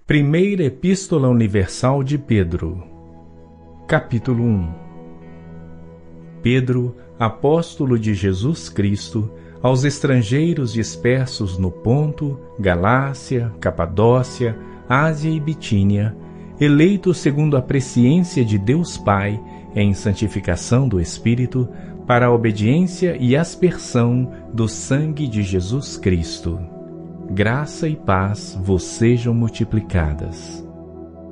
Primeira Epístola Universal de Pedro. Capítulo 1. Pedro, apóstolo de Jesus Cristo, aos estrangeiros dispersos no Ponto, Galácia, Capadócia, Ásia e Bitínia, eleitos segundo a presciência de Deus Pai, em santificação do Espírito, para a obediência e aspersão do sangue de Jesus Cristo. Graça e paz vos sejam multiplicadas.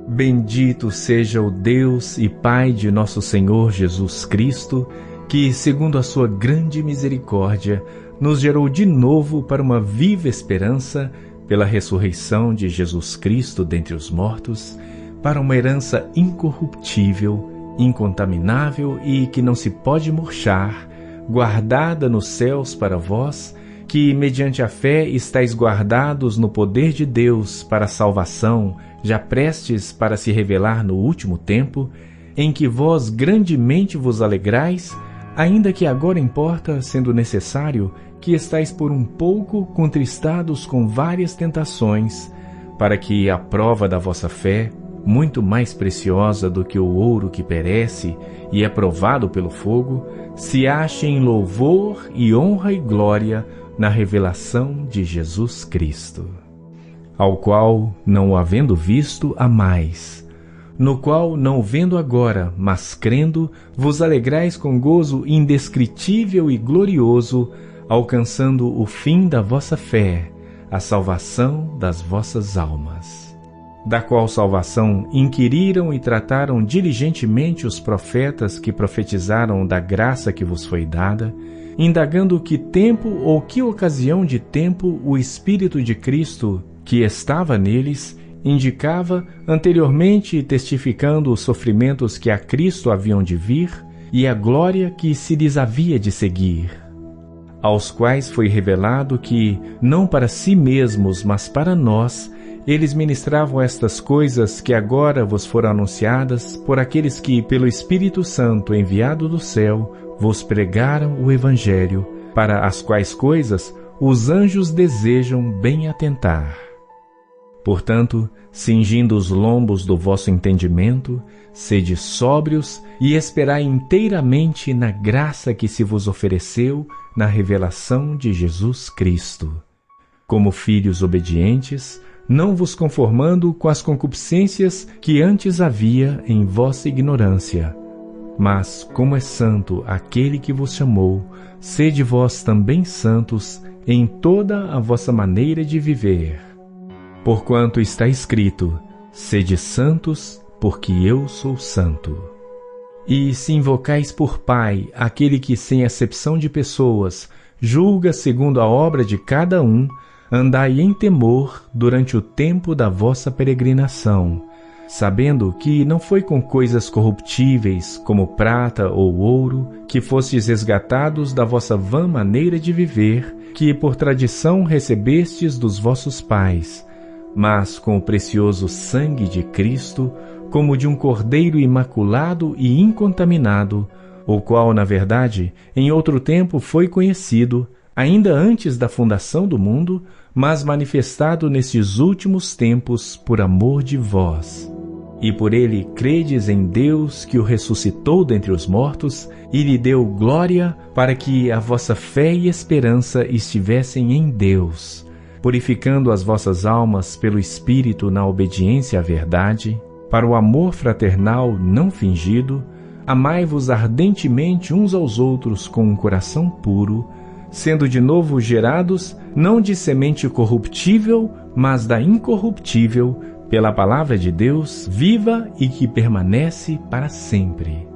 Bendito seja o Deus e Pai de nosso Senhor Jesus Cristo, que, segundo a sua grande misericórdia, nos gerou de novo para uma viva esperança, pela ressurreição de Jesus Cristo dentre os mortos, para uma herança incorruptível, incontaminável e que não se pode murchar, guardada nos céus para vós, que, mediante a fé, estáis guardados no poder de Deus para a salvação, já prestes para se revelar no último tempo, em que vós grandemente vos alegrais, ainda que agora importa, sendo necessário, que estáis por um pouco contristados com várias tentações, para que a prova da vossa fé, muito mais preciosa do que o ouro que perece e é provado pelo fogo, se ache em louvor e honra e glória na revelação de Jesus Cristo, ao qual, não o havendo visto, amais, no qual, não o vendo agora, mas crendo, vos alegrais com gozo indescritível e glorioso, alcançando o fim da vossa fé, a salvação das vossas almas. Da qual salvação inquiriram e trataram diligentemente os profetas que profetizaram da graça que vos foi dada, indagando que tempo ou que ocasião de tempo o Espírito de Cristo, que estava neles, indicava, anteriormente testificando os sofrimentos que a Cristo haviam de vir e a glória que se lhes havia de seguir, aos quais foi revelado que, não para si mesmos, mas para nós, eles ministravam estas coisas que agora vos foram anunciadas por aqueles que, pelo Espírito Santo enviado do céu, vos pregaram o Evangelho, para as quais coisas os anjos desejam bem atentar. Portanto, cingindo os lombos do vosso entendimento, sede sóbrios e esperai inteiramente na graça que se vos ofereceu na revelação de Jesus Cristo. Como filhos obedientes, não vos conformando com as concupiscências que antes havia em vossa ignorância, mas, como é santo aquele que vos chamou, sede vós também santos em toda a vossa maneira de viver. Porquanto está escrito, sede santos, porque eu sou santo. E se invocais por Pai aquele que, sem acepção de pessoas, julga segundo a obra de cada um, andai em temor durante o tempo da vossa peregrinação, sabendo que não foi com coisas corruptíveis, como prata ou ouro, que fostes resgatados da vossa vã maneira de viver, que por tradição recebestes dos vossos pais, mas com o precioso sangue de Cristo, como de um cordeiro imaculado e incontaminado, o qual, na verdade, em outro tempo foi conhecido, ainda antes da fundação do mundo, mas manifestado nestes últimos tempos por amor de vós. E por ele credes em Deus que o ressuscitou dentre os mortos e lhe deu glória, para que a vossa fé e esperança estivessem em Deus, purificando as vossas almas pelo Espírito na obediência à verdade, para o amor fraternal não fingido, amai-vos ardentemente uns aos outros com um coração puro, sendo de novo gerados, não de semente corruptível, mas da incorruptível, pela palavra de Deus, viva e que permanece para sempre.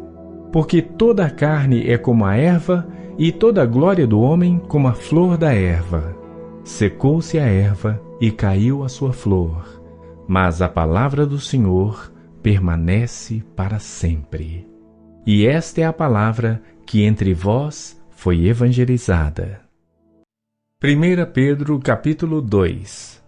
Porque toda a carne é como a erva, e toda a glória do homem como a flor da erva. Secou-se a erva e caiu a sua flor, mas a palavra do Senhor permanece para sempre. E esta é a palavra que entre vós foi evangelizada. 1 Pedro capítulo 2.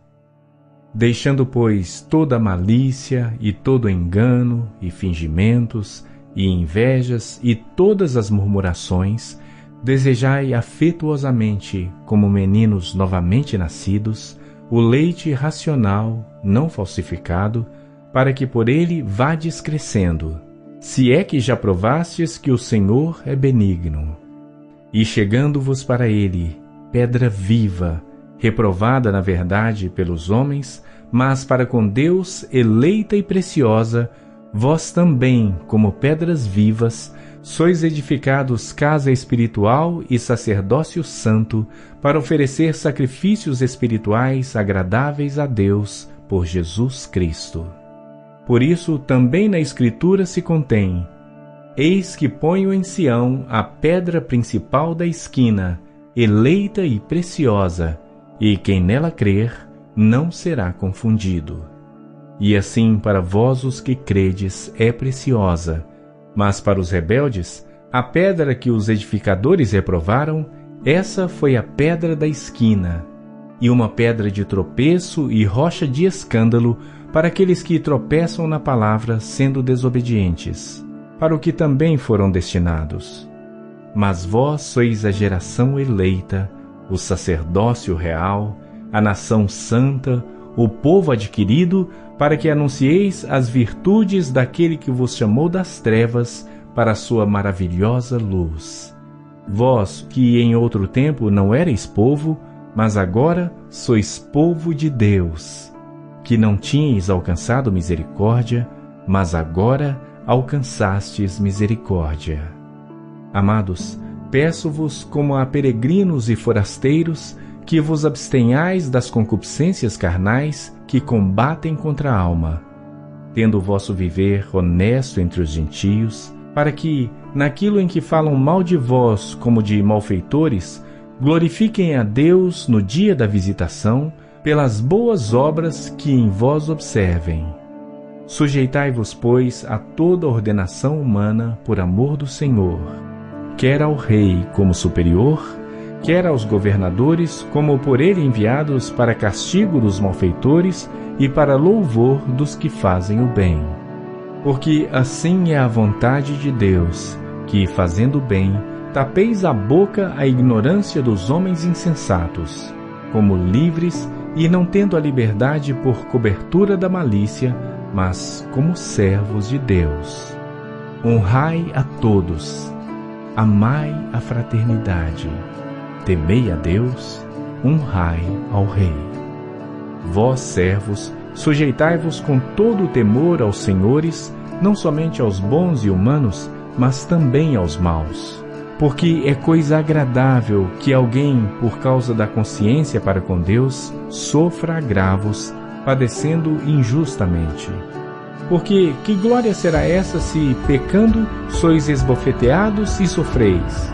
Deixando, pois, toda malícia e todo engano e fingimentos e invejas e todas as murmurações, desejai afetuosamente, como meninos novamente nascidos, o leite racional, não falsificado, para que por ele vades crescendo, se é que já provastes que o Senhor é benigno. E chegando-vos para ele, pedra viva, reprovada na verdade pelos homens, mas para com Deus eleita e preciosa, vós também, como pedras vivas, sois edificados casa espiritual e sacerdócio santo, para oferecer sacrifícios espirituais agradáveis a Deus por Jesus Cristo. Por isso também na Escritura se contém: eis que ponho em Sião a pedra principal da esquina, eleita e preciosa, e quem nela crer não será confundido. E assim para vós os que credes é preciosa, mas para os rebeldes, a pedra que os edificadores reprovaram, essa foi a pedra da esquina, e uma pedra de tropeço e rocha de escândalo para aqueles que tropeçam na palavra sendo desobedientes, para o que também foram destinados. Mas vós sois a geração eleita, o sacerdócio real, a nação santa, o povo adquirido, para que anuncieis as virtudes daquele que vos chamou das trevas para a sua maravilhosa luz. Vós, que em outro tempo não erais povo, mas agora sois povo de Deus, que não tinhais alcançado misericórdia, mas agora alcançastes misericórdia. Amados, peço-vos como a peregrinos e forasteiros, que vos abstenhais das concupiscências carnais que combatem contra a alma, tendo o vosso viver honesto entre os gentios, para que, naquilo em que falam mal de vós como de malfeitores, glorifiquem a Deus no dia da visitação, pelas boas obras que em vós observem. Sujeitai-vos, pois, a toda ordenação humana por amor do Senhor, quer ao rei como superior, quer aos governadores como por ele enviados para castigo dos malfeitores e para louvor dos que fazem o bem. Porque assim é a vontade de Deus, que, fazendo o bem, tapeis a boca à ignorância dos homens insensatos, como livres e não tendo a liberdade por cobertura da malícia, mas como servos de Deus. Honrai a todos, amai a fraternidade, temei a Deus, honrai ao Rei. Vós, servos, sujeitai-vos com todo o temor aos senhores, não somente aos bons e humanos, mas também aos maus. Porque é coisa agradável que alguém, por causa da consciência para com Deus, sofra agravos, padecendo injustamente. Porque que glória será essa se, pecando, sois esbofeteados e sofreis?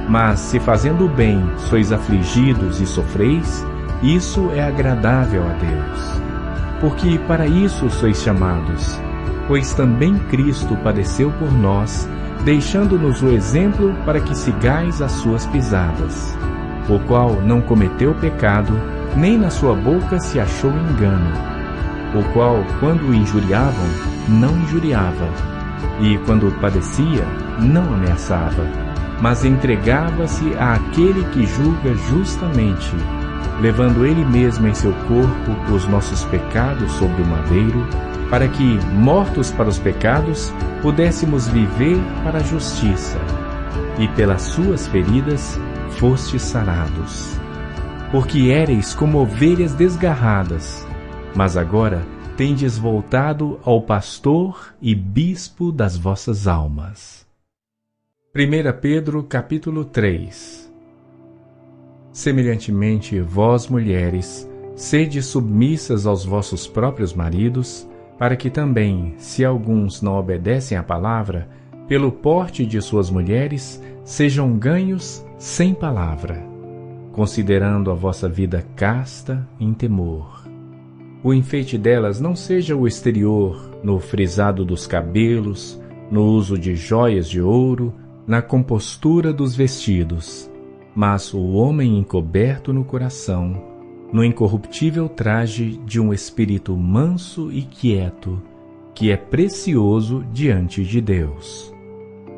Mas se fazendo o bem sois afligidos e sofreis, isso é agradável a Deus. Porque para isso sois chamados, pois também Cristo padeceu por nós, deixando-nos o exemplo para que sigais as suas pisadas, o qual não cometeu pecado, nem na sua boca se achou engano, o qual, quando o injuriavam, não injuriava, e quando padecia, não ameaçava, mas entregava-se àquele que julga justamente, levando ele mesmo em seu corpo os nossos pecados sobre o madeiro, para que, mortos para os pecados, pudéssemos viver para a justiça, e pelas suas feridas fostes sarados. Porque éreis como ovelhas desgarradas, mas agora tendes voltado ao pastor e bispo das vossas almas. 1 Pedro capítulo 3. Semelhantemente, vós, mulheres, sede submissas aos vossos próprios maridos, para que também, se alguns não obedecem à palavra, pelo porte de suas mulheres, sejam ganhos sem palavra, considerando a vossa vida casta em temor. O enfeite delas não seja o exterior, no frisado dos cabelos, no uso de joias de ouro, na compostura dos vestidos, mas o homem encoberto no coração, no incorruptível traje de um espírito manso e quieto, que é precioso diante de Deus.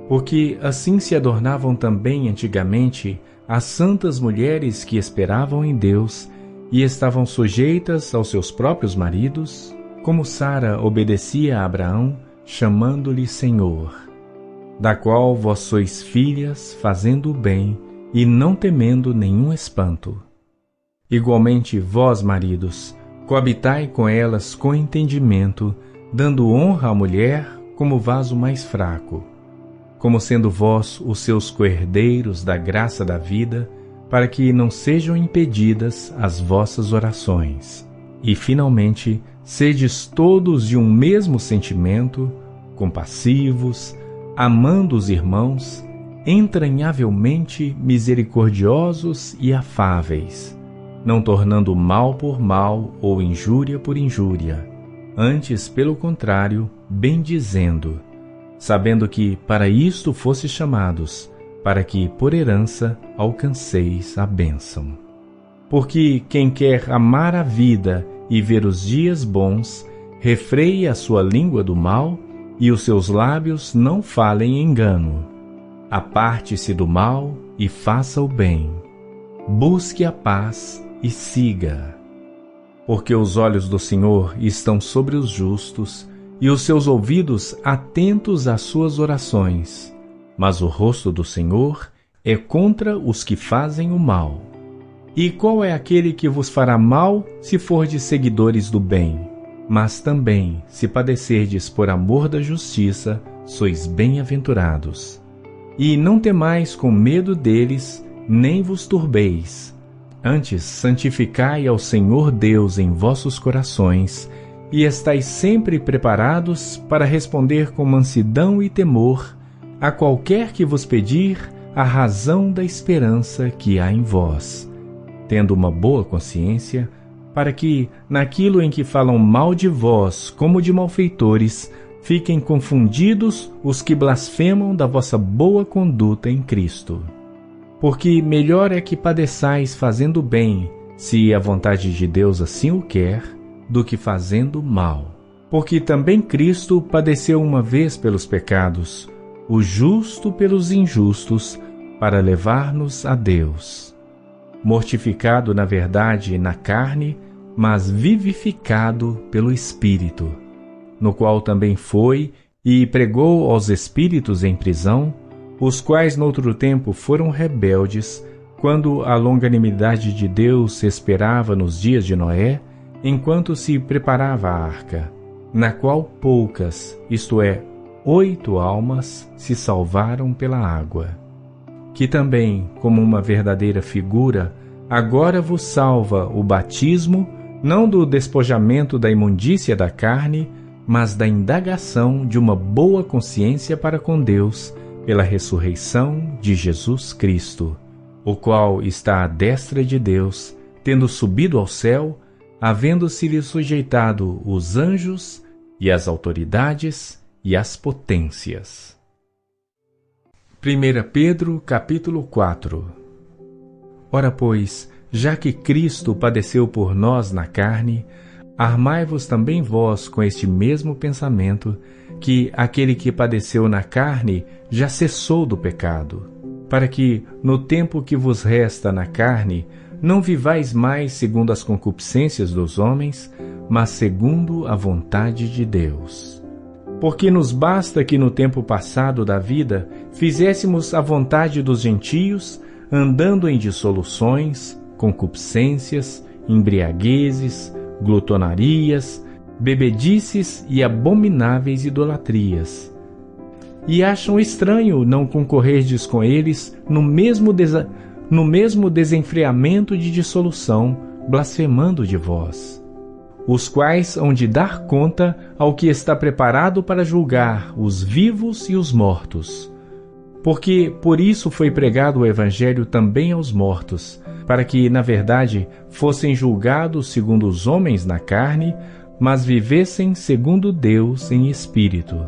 Porque assim se adornavam também antigamente as santas mulheres que esperavam em Deus e estavam sujeitas aos seus próprios maridos, como Sara obedecia a Abraão, chamando-lhe Senhor, da qual vós sois filhas, fazendo o bem e não temendo nenhum espanto. Igualmente vós, maridos, coabitai com elas com entendimento, dando honra à mulher como vaso mais fraco, como sendo vós os seus coherdeiros da graça da vida, para que não sejam impedidas as vossas orações. E, finalmente, sedes todos de um mesmo sentimento, compassivos, amando os irmãos, entranhavelmente misericordiosos e afáveis, não tornando mal por mal ou injúria por injúria, antes, pelo contrário, bendizendo, sabendo que para isto fostes chamados, para que, por herança, alcanceis a bênção. Porque quem quer amar a vida e ver os dias bons, refreie a sua língua do mal, e os seus lábios não falem engano. Aparte-se do mal e faça o bem. Busque a paz e siga. Porque os olhos do Senhor estão sobre os justos, e os seus ouvidos atentos às suas orações. Mas o rosto do Senhor é contra os que fazem o mal. E qual é aquele que vos fará mal, se fordes seguidores do bem? Mas também, se padecerdes por amor da justiça, sois bem-aventurados. E não temais com medo deles, nem vos turbeis. Antes, santificai ao Senhor Deus em vossos corações, e estais sempre preparados para responder com mansidão e temor a qualquer que vos pedir a razão da esperança que há em vós, tendo uma boa consciência, para que, naquilo em que falam mal de vós como de malfeitores, fiquem confundidos os que blasfemam da vossa boa conduta em Cristo. Porque melhor é que padeçais fazendo bem, se a vontade de Deus assim o quer, do que fazendo mal. Porque também Cristo padeceu uma vez pelos pecados, o justo pelos injustos, para levar-nos a Deus. Mortificado, na verdade, na carne, mas vivificado pelo Espírito, no qual também foi e pregou aos espíritos em prisão, os quais noutro tempo foram rebeldes, quando a longanimidade de Deus esperava nos dias de Noé, enquanto se preparava a arca, na qual poucas, isto é, 8 almas, se salvaram pela água. Que também, como uma verdadeira figura, agora vos salva o batismo, não do despojamento da imundícia da carne, mas da indagação de uma boa consciência para com Deus, pela ressurreição de Jesus Cristo, o qual está à destra de Deus, tendo subido ao céu, havendo-se-lhe sujeitado os anjos e as autoridades e as potências. 1 Pedro, capítulo 4. Ora, pois, já que Cristo padeceu por nós na carne, armai-vos também vós com este mesmo pensamento, que aquele que padeceu na carne já cessou do pecado, para que, no tempo que vos resta na carne, não vivais mais segundo as concupiscências dos homens, mas segundo a vontade de Deus. Porque nos basta que no tempo passado da vida fizéssemos a vontade dos gentios, andando em dissoluções, concupiscências, embriaguezes, glutonarias, bebedices e abomináveis idolatrias. E acham estranho não concorrerdes com eles no mesmo desenfreamento de dissolução, blasfemando de vós, os quais hão de dar conta ao que está preparado para julgar os vivos e os mortos. Porque por isso foi pregado o Evangelho também aos mortos, para que, na verdade, fossem julgados segundo os homens na carne, mas vivessem segundo Deus em espírito.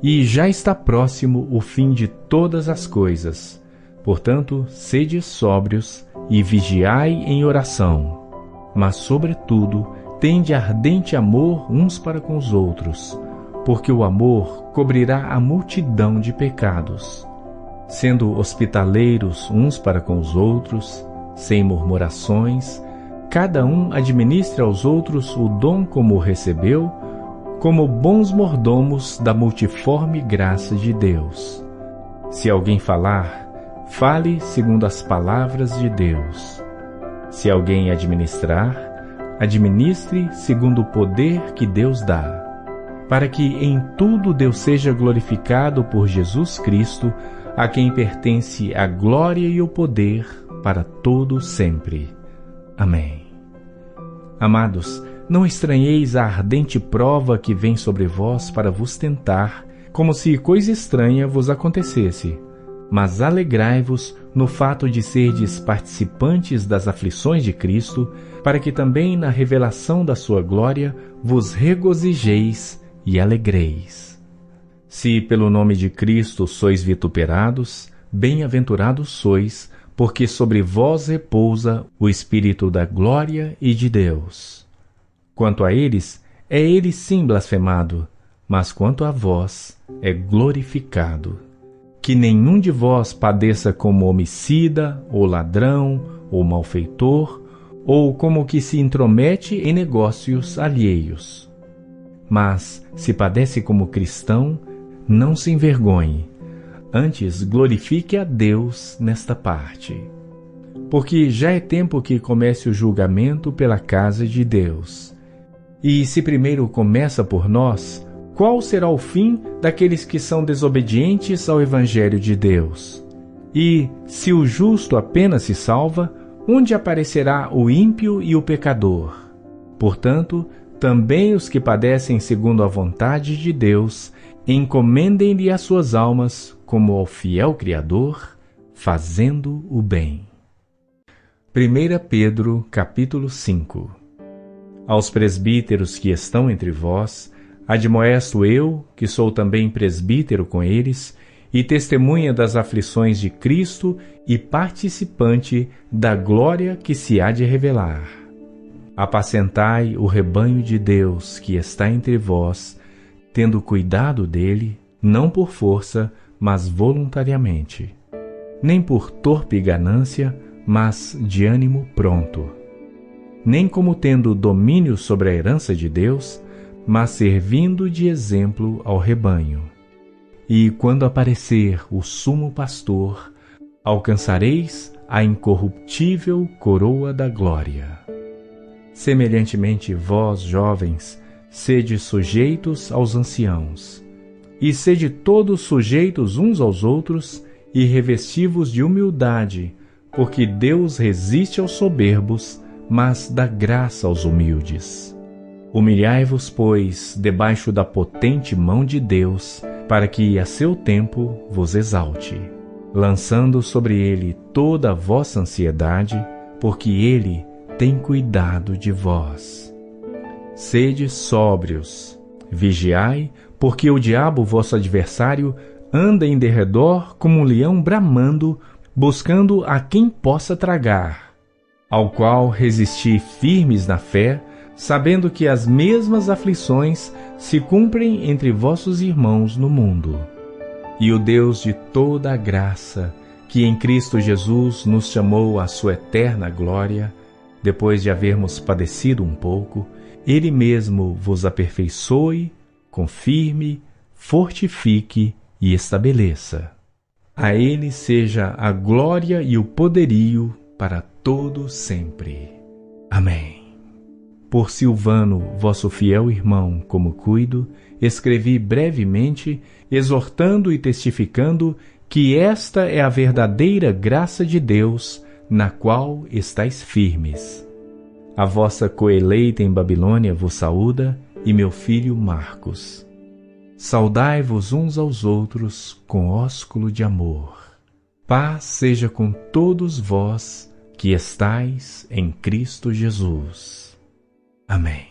E já está próximo o fim de todas as coisas. Portanto, sede sóbrios e vigiai em oração. Mas, sobretudo, tende ardente amor uns para com os outros, porque o amor cobrirá a multidão de pecados. Sendo hospitaleiros uns para com os outros, sem murmurações, cada um administre aos outros o dom como o recebeu, como bons mordomos da multiforme graça de Deus. Se alguém falar, fale segundo as palavras de Deus. Se alguém administrar, administre segundo o poder que Deus dá, para que em tudo Deus seja glorificado por Jesus Cristo, a quem pertence a glória e o poder para todo sempre. Amém. Amados, não estranheis a ardente prova que vem sobre vós para vos tentar, como se coisa estranha vos acontecesse. Mas alegrai-vos no fato de serdes participantes das aflições de Cristo, para que também na revelação da sua glória vos regozijeis e alegreis. Se pelo nome de Cristo sois vituperados, bem-aventurados sois, porque sobre vós repousa o Espírito da glória e de Deus. Quanto a eles, é ele sim blasfemado, mas quanto a vós, é glorificado. Que nenhum de vós padeça como homicida, ou ladrão, ou malfeitor, ou como que se intromete em negócios alheios. Mas, se padece como cristão, não se envergonhe, antes glorifique a Deus nesta parte. Porque já é tempo que comece o julgamento pela casa de Deus. E se primeiro começa por nós, qual será o fim daqueles que são desobedientes ao Evangelho de Deus? E, se o justo apenas se salva, onde aparecerá o ímpio e o pecador? Portanto, também os que padecem segundo a vontade de Deus, encomendem-lhe as suas almas como ao fiel Criador, fazendo o bem. 1 Pedro, capítulo 5. Aos presbíteros que estão entre vós, admoesto eu, que sou também presbítero com eles, e testemunha das aflições de Cristo e participante da glória que se há de revelar. Apacentai o rebanho de Deus que está entre vós, tendo cuidado dele, não por força, mas voluntariamente. Nem por torpe ganância, mas de ânimo pronto. Nem como tendo domínio sobre a herança de Deus, mas servindo de exemplo ao rebanho. E quando aparecer o sumo pastor, alcançareis a incorruptível coroa da glória. Semelhantemente vós, jovens, sede sujeitos aos anciãos, e sede todos sujeitos uns aos outros, e revesti-vos de humildade, porque Deus resiste aos soberbos, mas dá graça aos humildes. Humilhai-vos, pois, debaixo da potente mão de Deus, para que a seu tempo vos exalte, lançando sobre ele toda a vossa ansiedade, porque ele tem cuidado de vós. Sede sóbrios, vigiai, porque o diabo, vosso adversário, anda em derredor como um leão bramando, buscando a quem possa tragar, ao qual resisti firmes na fé, sabendo que as mesmas aflições se cumprem entre vossos irmãos no mundo. E o Deus de toda a graça, que em Cristo Jesus nos chamou à sua eterna glória, depois de havermos padecido um pouco, Ele mesmo vos aperfeiçoe, confirme, fortifique e estabeleça. A Ele seja a glória e o poderio para todo sempre. Amém. Por Silvano, vosso fiel irmão, como cuido, escrevi brevemente, exortando e testificando que esta é a verdadeira graça de Deus, na qual estáis firmes. A vossa coeleita em Babilônia vos saúda, e meu filho Marcos. Saudai-vos uns aos outros com ósculo de amor. Paz seja com todos vós que estáis em Cristo Jesus. Amém.